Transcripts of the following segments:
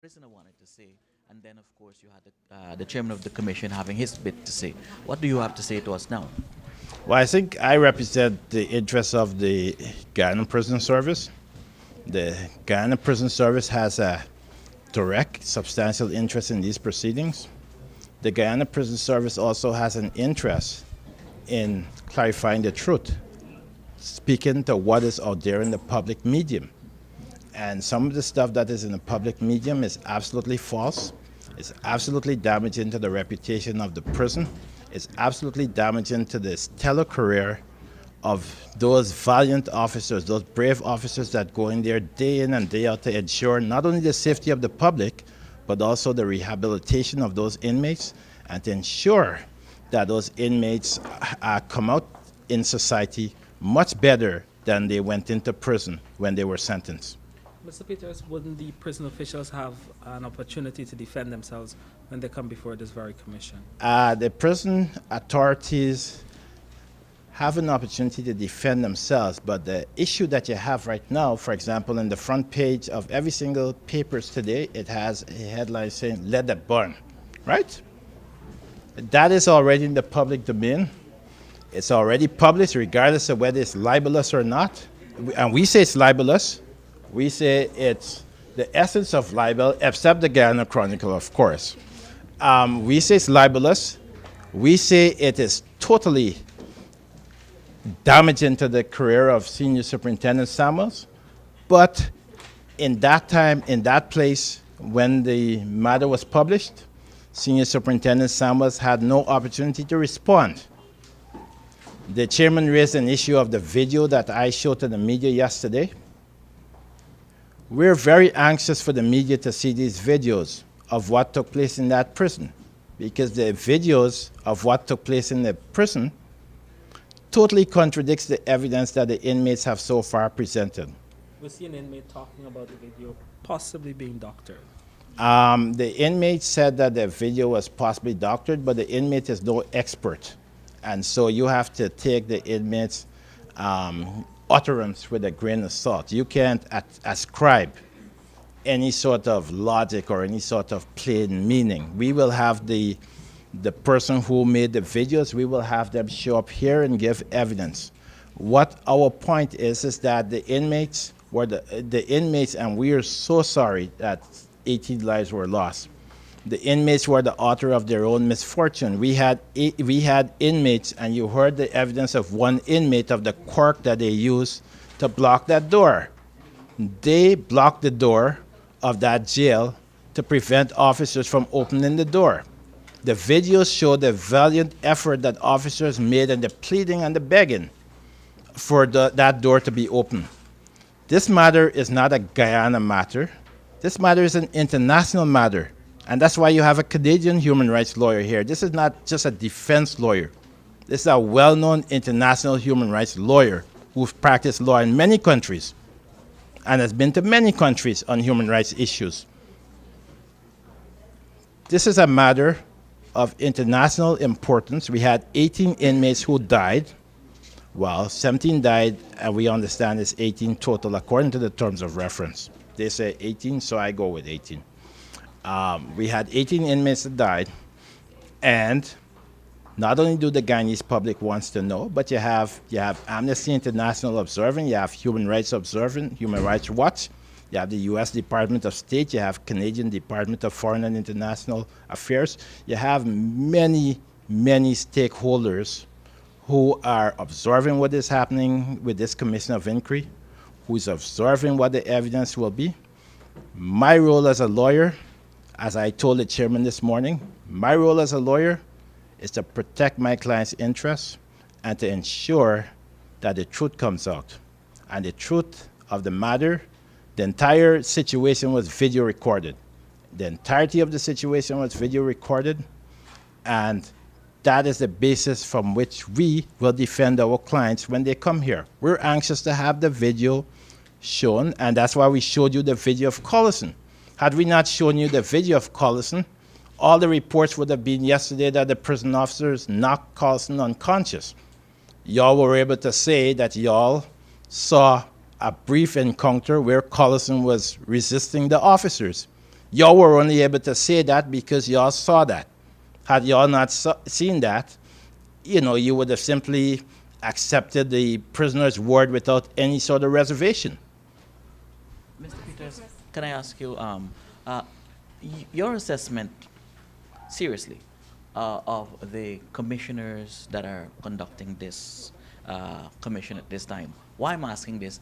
prisoner wanted to say, and then of course you had the chairman of the commission having his bit to say. What do you have to say to us now? Well, I think I represent the interests of the Guyana Prison Service. The Guyana Prison Service has a direct, substantial interest in these proceedings. The Guyana Prison Service also has an interest in clarifying the truth, speaking to what is out there in the public medium. And some of the stuff that is in the public medium is absolutely false. It's absolutely damaging to the reputation of the prison. It's absolutely damaging to the stellar career of those valiant officers, those brave officers that go in there day in and day out to ensure not only the safety of the public, but also the rehabilitation of those inmates and to ensure that those inmates come out in society much better than they went into prison when they were sentenced. Mr. Peters, wouldn't the prison officials have an opportunity to defend themselves when they come before this very commission? The prison authorities have an opportunity to defend themselves, but the issue that you have right now, for example, in the front page of every single papers today, it has a headline saying, "Let that burn," right? That is already in the public domain. It's already published, regardless of whether it's libelous or not. And we say it's libelous. We say it's the essence of libel, except the Guyana Chronicle, of course. We say it's libelous. We say it is totally damaging to the career of Senior Superintendent Samuels. But in that time, in that place, when the matter was published, Senior Superintendent Samuels had no opportunity to respond. The chairman raised an issue of the video that I showed to the media yesterday. We're very anxious for the media to see these videos of what took place in that prison, because the videos of what took place in the prison totally contradicts the evidence that the inmates have so far presented. We see an inmate talking about the video possibly being doctored. The inmate said that the video was possibly doctored, but the inmate is no expert. And so you have to take the inmate's utterance with a grain of salt. You can't ascribe any sort of logic or any sort of plain meaning. We will have the person who made the videos, we will have them show up here and give evidence. What our point is that the inmates were the inmates, and we are so sorry that 18 lives were lost. The inmates were the author of their own misfortune. We had inmates, and you heard the evidence of one inmate of the cork that they used to block that door. They blocked the door of that jail to prevent officers from opening the door. The videos show the valiant effort that officers made and the pleading and the begging for that door to be open. This matter is not a Guyana matter. This matter is an international matter. And that's why you have a Canadian human rights lawyer here. This is not just a defense lawyer. This is a well-known international human rights lawyer who's practiced law in many countries and has been to many countries on human rights issues. This is a matter of international importance. We had 18 inmates who died. Well, 17 died, and we understand it's 18 total according to the terms of reference. They say 18, so I go with 18. We had 18 inmates that died, and not only do the Guyanese public wants to know, but you have Amnesty International observing, you have Human Rights observing, Human Rights Watch, you have the U.S. Department of State, you have Canadian Department of Foreign and International Affairs, you have many, many stakeholders who are observing what is happening with this Commission of Inquiry, who is observing what the evidence will be. My role as a lawyer, as I told the chairman this morning, my role as a lawyer is to protect my client's interests and to ensure that the truth comes out. And the truth of the matter, the entire situation was video recorded. The entirety of the situation was video recorded, and that is the basis from which we will defend our clients when they come here. We're anxious to have the video shown, and that's why we showed you the video of Collison. Had we not shown you the video of Collison, all the reports would have been yesterday that the prison officers knocked Collison unconscious. Y'all were able to say that y'all saw a brief encounter where Collison was resisting the officers. Y'all were only able to say that because y'all saw that. Had y'all not seen that, you would have simply accepted the prisoner's word without any sort of reservation. Mr. Peters, can I ask you, your assessment, seriously, of the commissioners that are conducting this commission at this time? Why I'm asking this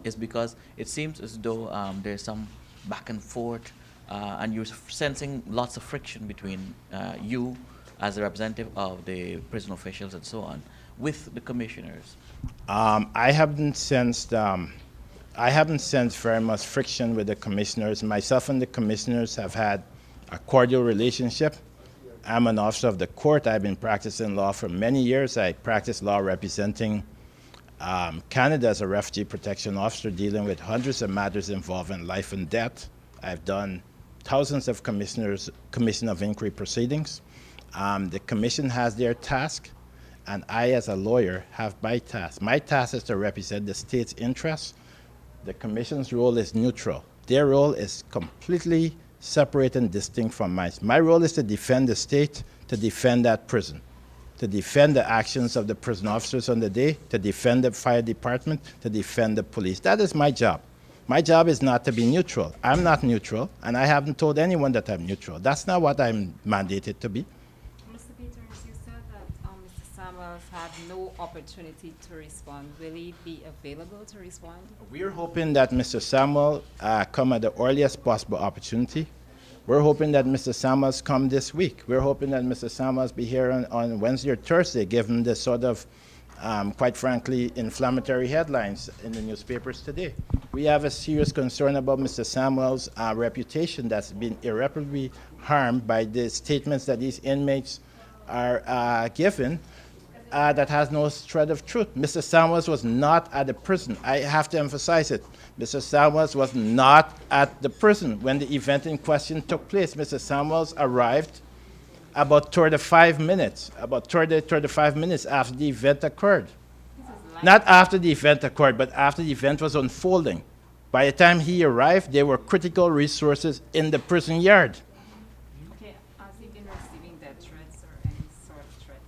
is because it seems as though there's some back and forth, and you're sensing lots of friction between you as a representative of the prison officials and so on with the commissioners. I haven't sensed very much friction with the commissioners. Myself and the commissioners have had a cordial relationship. I'm an officer of the court. I've been practicing law for many years. I practiced law representing Canada as a refugee protection officer, dealing with hundreds of matters involving life and death. I've done thousands of commission of inquiry proceedings. The commission has their task, and I, as a lawyer, have my task. My task is to represent the state's interests. The commission's role is neutral. Their role is completely separate and distinct from mine. My role is to defend the state, to defend that prison, to defend the actions of the prison officers on the day, to defend the fire department, to defend the police. That is my job. My job is not to be neutral. I'm not neutral, and I haven't told anyone that I'm neutral. That's not what I'm mandated to be. Mr. Peters, you said that Mr. Samuels had no opportunity to respond. Will he be available to respond? We're hoping that Mr. Samuel come at the earliest possible opportunity. We're hoping that Mr. Samuels come this week. We're hoping that Mr. Samuels be here on Wednesday or Thursday, given the sort of, quite frankly, inflammatory headlines in the newspapers today. We have a serious concern about Mr. Samuels' reputation that's been irreparably harmed by the statements that these inmates are given that has no shred of truth. Mr. Samuels was not at the prison. I have to emphasize it. Mr. Samuels was not at the prison when the event in question took place. Mr. Samuels arrived about 35 minutes after the event occurred. Not after the event occurred, but after the event was unfolding. By the time he arrived, there were critical resources in the prison yard. Okay, has he been receiving death threats or any sort of threats?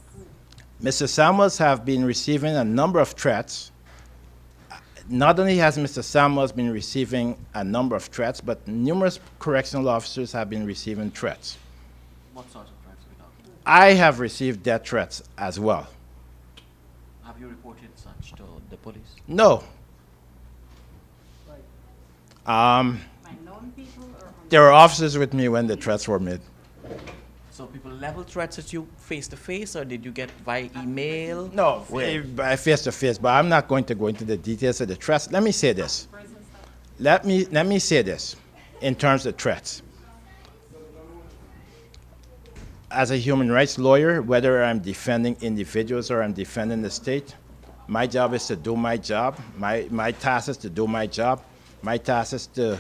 Mr. Samuels have been receiving a number of threats. Not only has Mr. Samuels been receiving a number of threats, but numerous correctional officers have been receiving threats. What sort of threats are we talking? I have received death threats as well. Have you reported such to the police? No. By known people or on There were officers with me when the threats were made. So people level threats at you face to face, or did you get via email? No, Where? by face to face, but I'm not going to go into the details of the threats. Let me say this. prison staff? Let me say this in terms of threats. As a human rights lawyer, whether I'm defending individuals or I'm defending the state, my job is to do my job. My task is to do my job. My task is to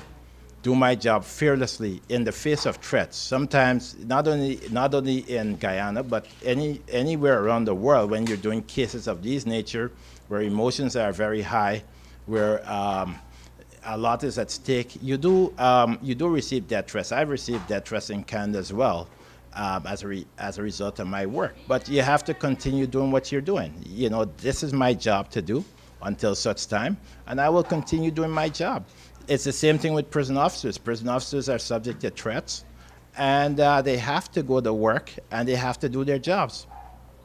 do my job fearlessly in the face of threats. Sometimes, not only in Guyana, but anywhere around the world, when you're doing cases of this nature, where emotions are very high, where a lot is at stake, you do receive death threats. I've received death threats in Canada as well, as a result of my work. But you have to continue doing what you're doing. This is my job to do until such time, and I will continue doing my job. It's the same thing with prison officers. Prison officers are subject to threats, and they have to go to work, and they have to do their jobs.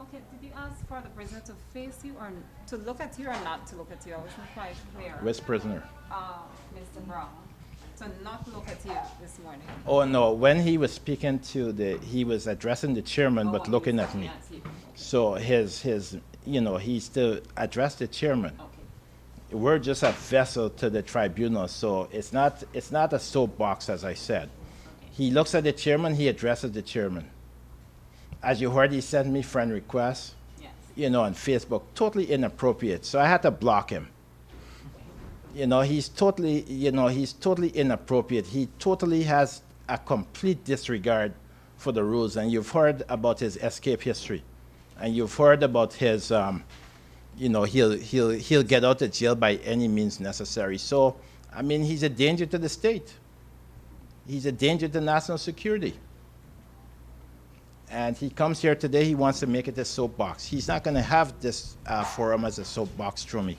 Okay, did you ask for the prisoner to face you or to look at you or not to look at you? I wasn't quite clear. Which prisoner? Mr. Brown, to not look at you this morning. Oh, no, when he was speaking he was addressing the chairman, but Oh, looking he's at me. you. So he still addressed the chairman. Okay. We're just a vessel to the tribunal, so it's not a soapbox, as I said. He looks at the chairman, he addresses the chairman. As you heard, he sent me friend requests, Yes. on Facebook, totally inappropriate. So I had to block him. He's totally inappropriate. He totally has a complete disregard for the rules. And you've heard about his escape history, and you've heard about his, he'll get out of jail by any means necessary. So, he's a danger to the state. He's a danger to national security. And he comes here today, he wants to make it a soapbox. He's not going to have this forum as a soapbox through me.